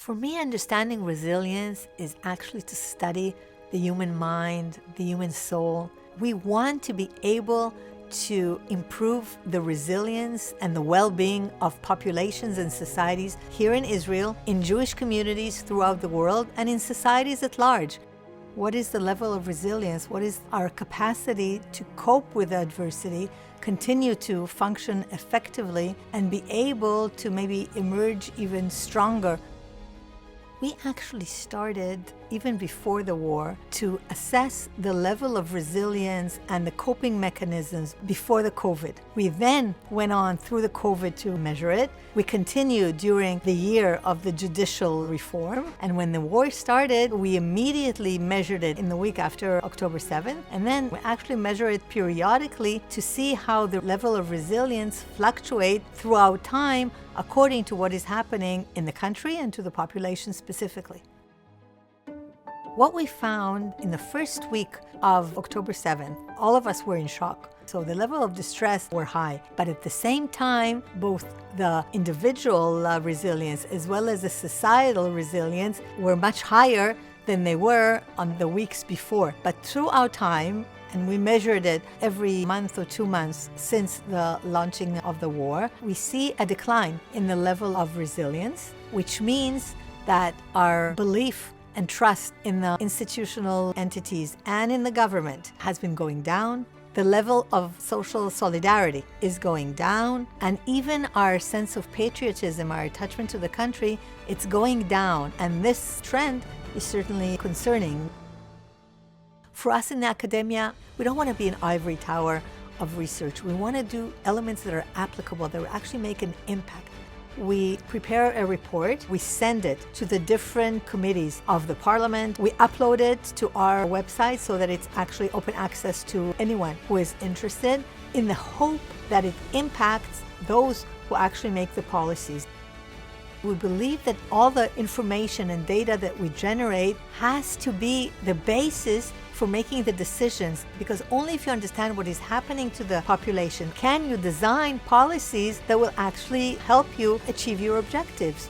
For me, understanding resilience is actually to study the human mind, the human soul. We want to be able to improve the resilience and the well-being of populations and societies here in Israel, in Jewish communities throughout the world, and in societies at large. What is the level of resilience? What is our capacity to cope with adversity, continue to function effectively, and be able to maybe emerge even stronger? We actually started, even before the war, to assess the level of resilience and the coping mechanisms before the COVID. We then went on through the COVID to measure it. We continued during the year of the judicial reform. And when the war started, we immediately measured it in the week after October 7th. And then we actually measure it periodically to see how the level of resilience fluctuates throughout time according to what is happening in the country and to the population specifically. What we found in the first week of October 7th, all of us were in shock. So the level of distress were high, but at the same time, both the individual resilience as well as the societal resilience were much higher than they were on the weeks before. But throughout time, and we measured it every month or 2 months since the launching of the war, we see a decline in the level of resilience, which means that our belief and trust in the institutional entities and in the government has been going down. The level of social solidarity is going down, and even our sense of patriotism, our attachment to the country, it's going down. And this trend is certainly concerning. For us in the academia, we don't want to be an ivory tower of research. We want to do elements that are applicable, that will actually make an impact. We prepare a report, we send it to the different committees of the parliament, we upload it to our website so that it's actually open access to anyone who is interested, in the hope that it impacts those who actually make the policies. We believe that all the information and data that we generate has to be the basis for making the decisions, because only if you understand what is happening to the population can you design policies that will actually help you achieve your objectives.